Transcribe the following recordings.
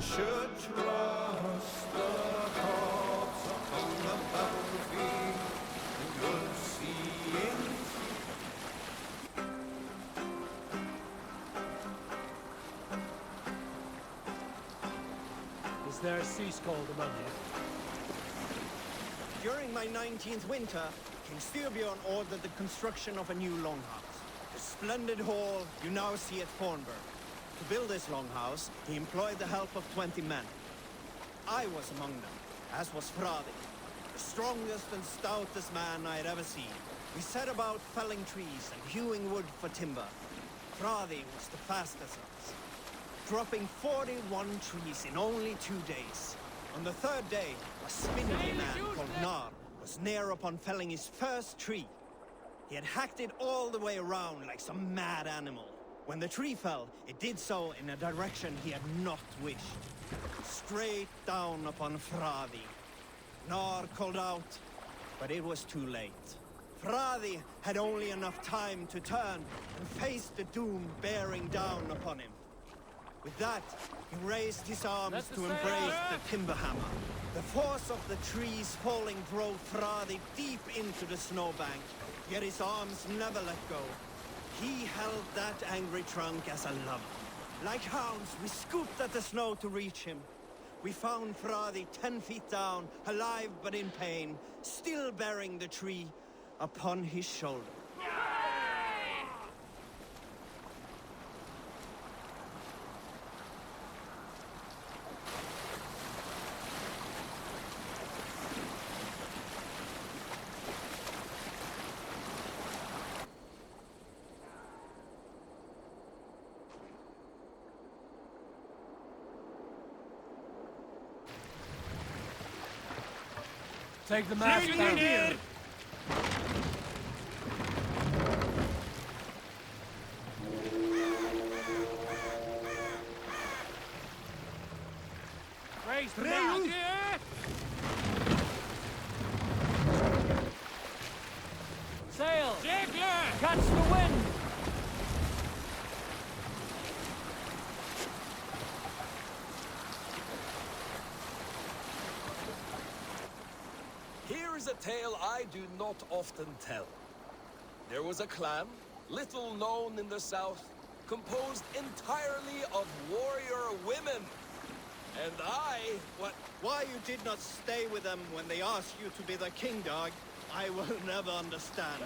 should trust the corpse upon the battlefield, and good seeing. Is there a sea scald among you? During my 19th winter, King Styrbjörn ordered the construction of a new longhouse. The splendid hall you now see at Fornburg. To build this longhouse, he employed the help of 20 men. I was among them, as was Fradi, the strongest and stoutest man I had ever seen. We set about felling trees and hewing wood for timber. Fradi was the fastest of us, dropping 41 trees in only 2 days. On the third day, a spindly man called Nar was near upon felling his first tree. He had hacked it all the way around like some mad animal. When the tree fell, it did so in a direction he had not wished. Straight down upon Fradi. Nar called out, but it was too late. Fradi had only enough time to turn and face the doom bearing down upon him. With that, he raised his arms to embrace the timber hammer. The force of the trees falling drove Fradi deep into the snowbank, yet his arms never let go. He held that angry trunk as a lover. Like hounds, we scooped at the snow to reach him. We found Fradi 10 feet down, alive but in pain, still bearing the tree upon his shoulder. Take the mast down here. Raise the mast. Sail! Catch the wind! Here's a tale I do not often tell. There was a clan, little known in the south, composed entirely of warrior women. And Why you did not stay with them when they asked you to be the king, dog, I will never understand.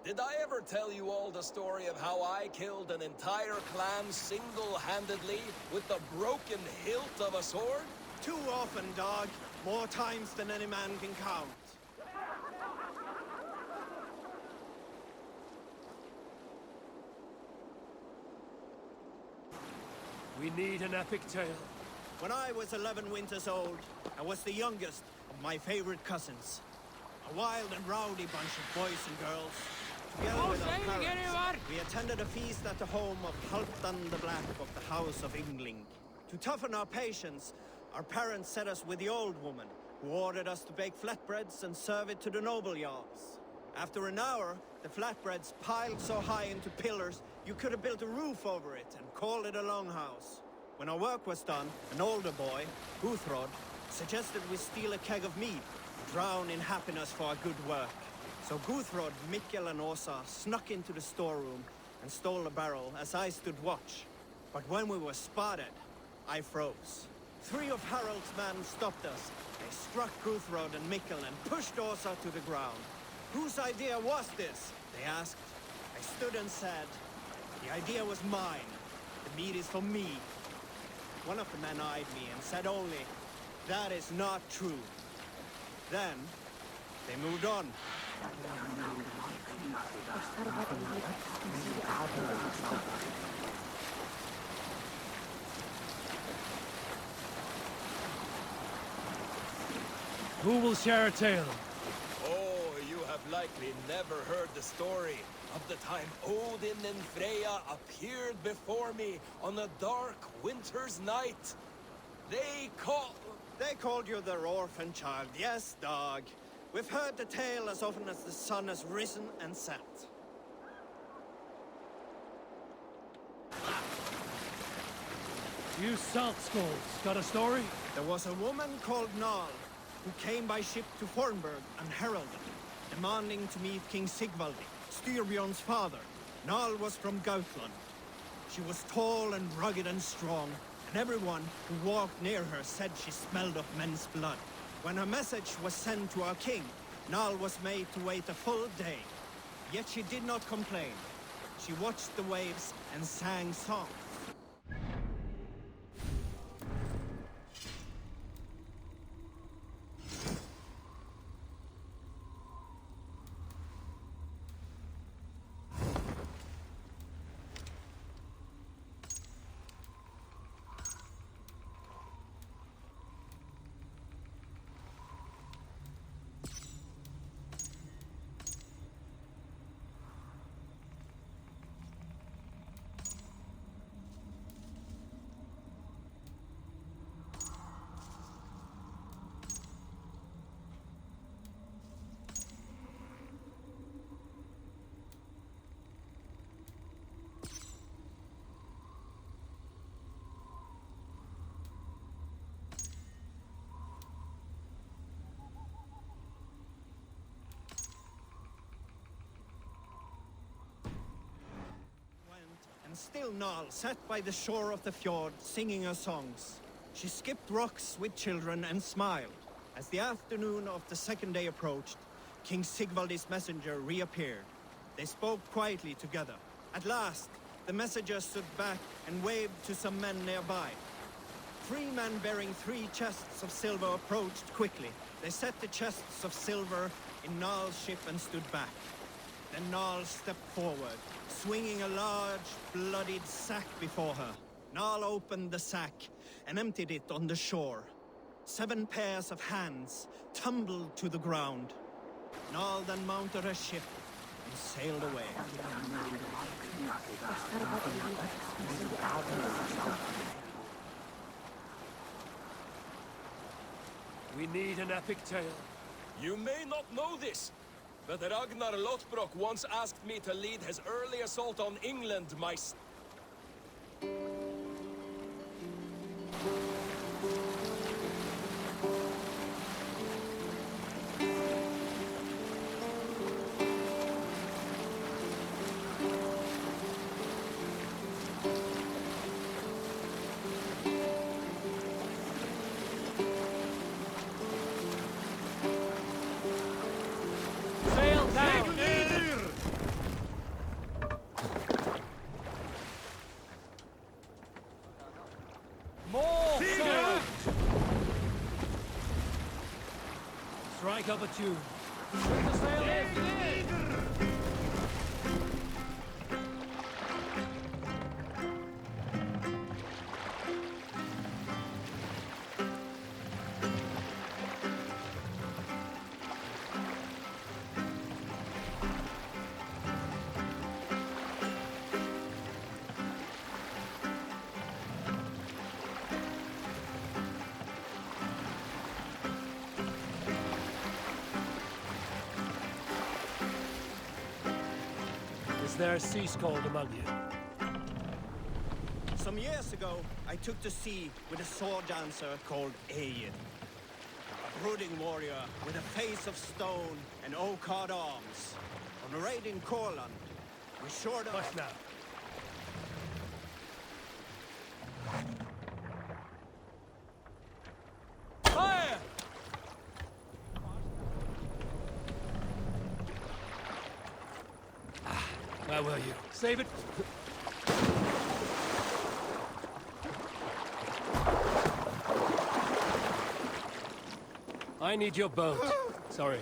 Did I ever tell you all the story of how I killed an entire clan single-handedly with the broken hilt of a sword? Too often, dog. More times than any man can count. We need an epic tale. When I was 11 winters old, I was the youngest of my favorite cousins. A wild and rowdy bunch of boys and girls. Together with our parents, we attended a feast at the home of Halfdan the Black of the House of Yngling. To toughen our patience, our parents set us with the old woman, who ordered us to bake flatbreads and serve it to the noble jarls. After an hour, the flatbreads piled so high into pillars, you could have built a roof over it and called it a longhouse. When our work was done, an older boy, Guthrod, suggested we steal a keg of mead, drown in happiness for our good work. So Guthrod, Mikkel and Åsa snuck into the storeroom and stole a barrel as I stood watch. But when we were spotted, I froze. 3 of Harald's men stopped us. They struck Guthrod and Mikkel and pushed Åsa to the ground. Whose idea was this? They asked. I stood and said, the idea was mine. The meat is for me. One of the men eyed me and said only, that is not true. Then, they moved on. Who will share a tale? Oh, you have likely never heard the story of the time Odin and Freya appeared before me on a dark winter's night. They called you their orphan child, yes, dog. We've heard the tale as often as the sun has risen and set. You salt skulls, got a story? There was a woman called Nal who came by ship to Fornburg unheralded, demanding to meet King Sigvaldi, Styrbjorn's father. Nal was from Gautland. She was tall and rugged and strong, and everyone who walked near her said she smelled of men's blood. When her message was sent to our king, Nal was made to wait a full day. Yet she did not complain. She watched the waves and sang songs. And still Nal sat by the shore of the fjord singing her songs. She skipped rocks with children and smiled. As the afternoon of the second day approached, King Sigvaldi's messenger reappeared. They spoke quietly together. At last, the messenger stood back and waved to some men nearby. 3 men bearing 3 chests of silver approached quickly. They set the chests of silver in Nal's ship and stood back. Then Nal stepped forward, swinging a large, bloodied sack before her. Nal opened the sack and emptied it on the shore. 7 pairs of hands tumbled to the ground. Nal then mounted her ship and sailed away. We need an epic tale. You may not know this, but Ragnar Lothbrok once asked me to lead his early assault on England, my... Sail down! More sail! Strike up a tune. Set the sail in! Is there a sea scold among you? Some years ago, I took to sea with a sword dancer called Egil. A brooding warrior with a face of stone and oak-hard arms. On a raid in Courland, we shored up... Hush now. Fire! Where were you? Save it. I need your boat. Sorry.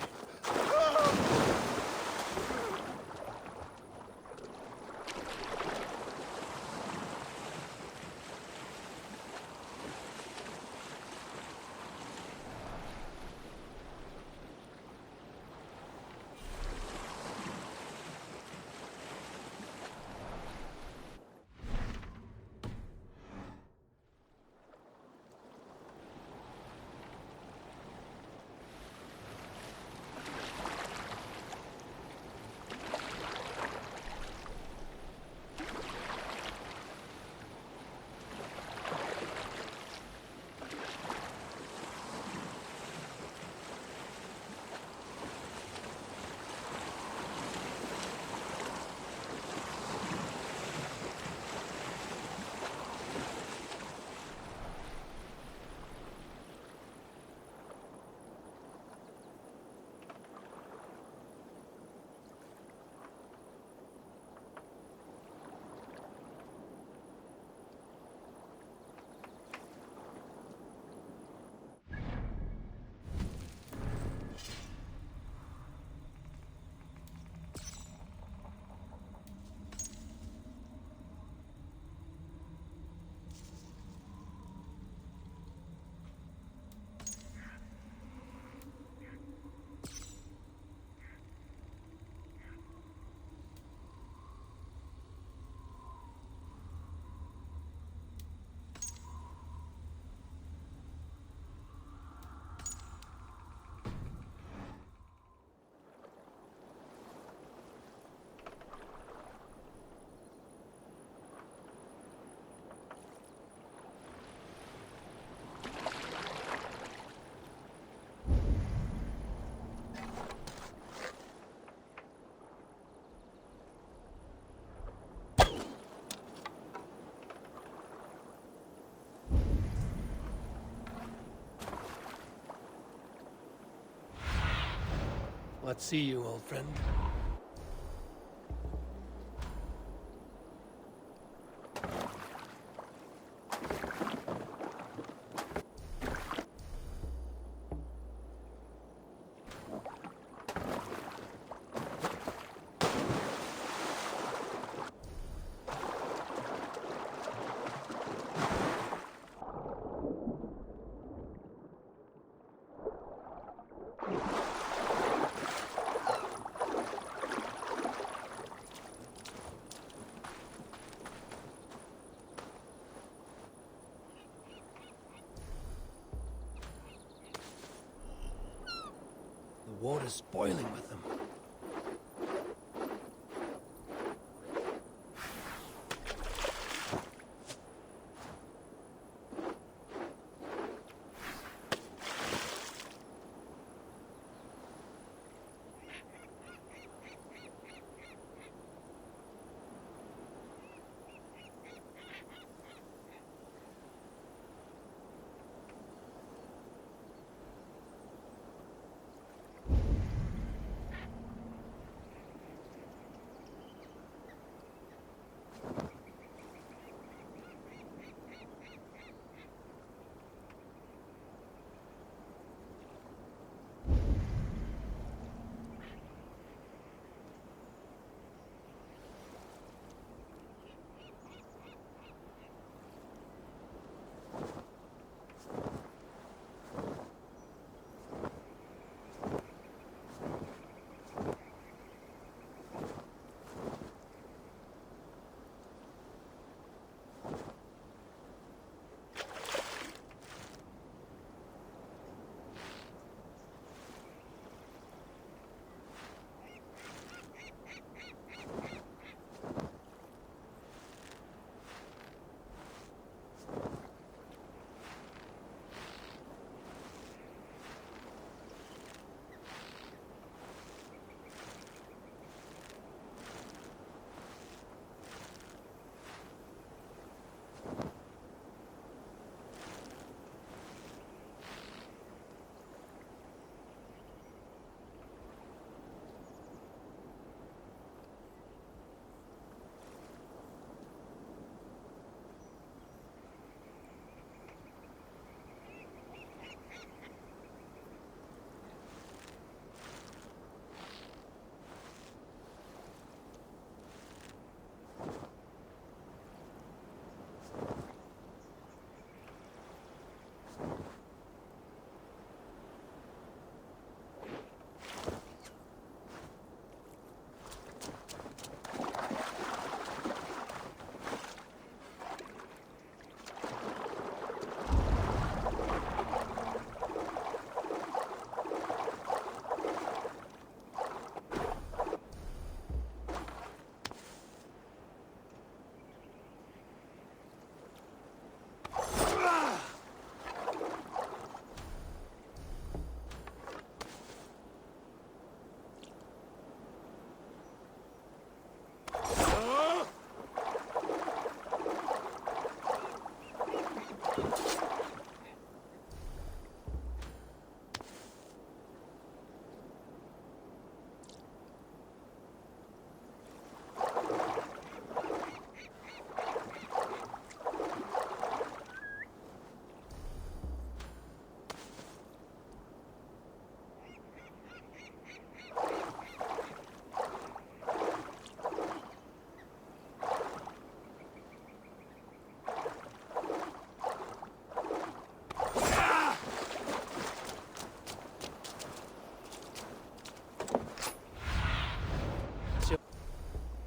Let's see you, old friend. The water's boiling with them.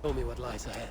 Show me what lies ahead.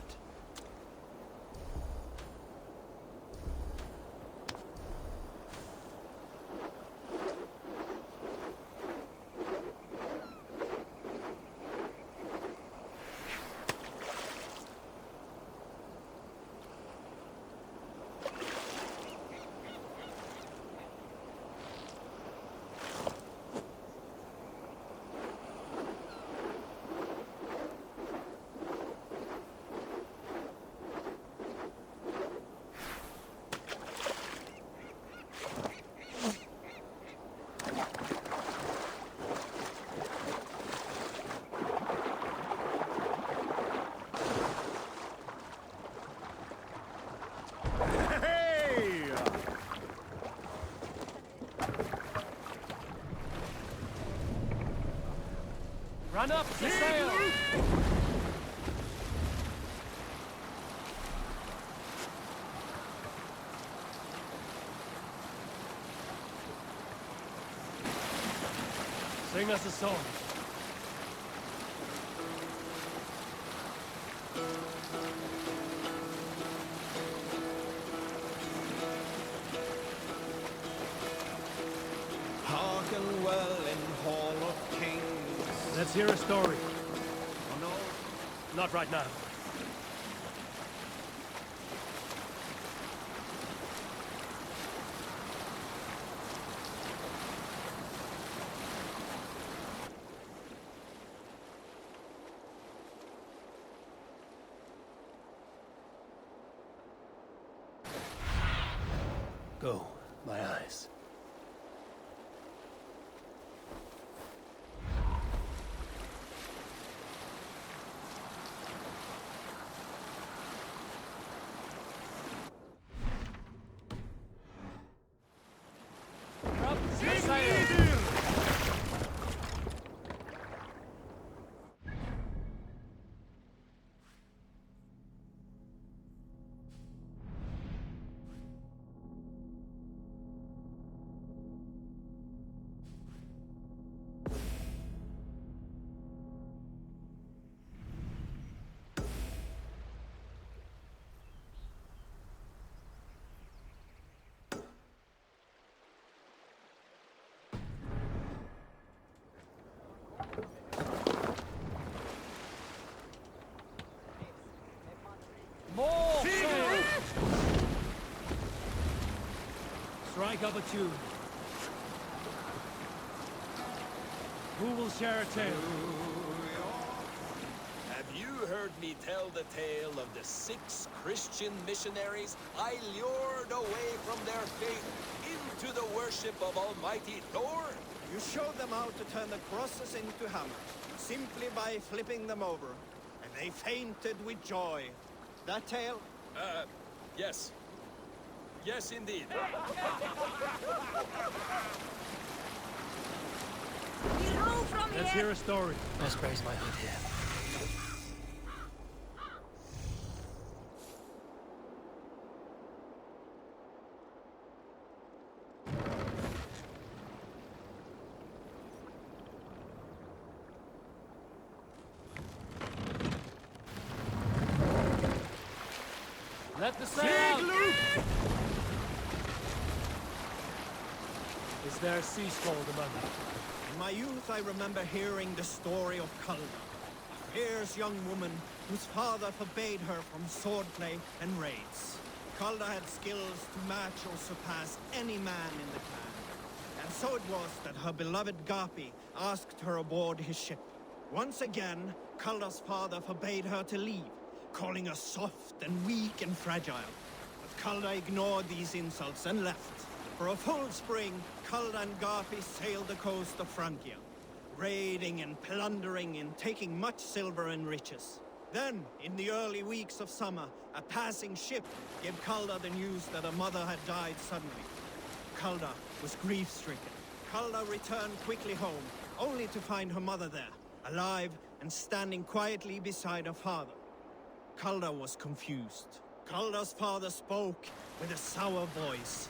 Run up the sail! Sing us a song. Hearken well in Hall of Kings. Let's hear a story. Oh no, Not right now. Go, my eyes. Up the sail! More sail! Strike up a tune. Who will share a tale? Have you heard me tell the tale of the 6 Christian missionaries I lured away from their faith into the worship of Almighty Thor? you showed them how to turn the crosses into hammers, simply by flipping them over, and they fainted with joy. That tale? Yes. Yes, indeed. Let's hear a story. Best raise my hood here. Let the sail! Is there a sea scald among you? In my youth, I remember hearing the story of Kalda, a fierce young woman whose father forbade her from swordplay and raids. Kalda had skills to match or surpass any man in the clan. And so it was that her beloved Gapi asked her aboard his ship. Once again, Kalda's father forbade her to leave, calling her soft and weak and fragile. But Kalda ignored these insults and left. For a full spring, Kalda and Gapi sailed the coast of Francia, raiding and plundering and taking much silver and riches. Then, in the early weeks of summer, a passing ship gave Kalda the news that her mother had died suddenly. Kalda was grief-stricken. Kalda returned quickly home, only to find her mother there, alive and standing quietly beside her father. Kalda was confused. Kalda's father spoke with a sour voice.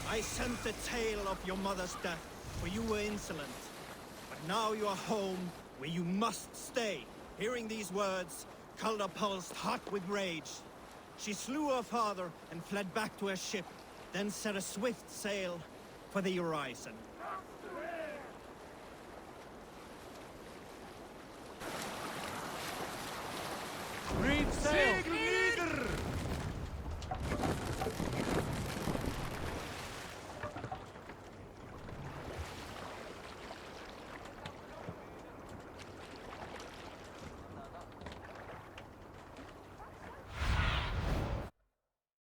I sent the tale of your mother's death, for you were insolent. But now you are home, where you must stay. Hearing these words, Kalda pulsed hot with rage. She slew her father and fled back to her ship, then set a swift sail for the horizon.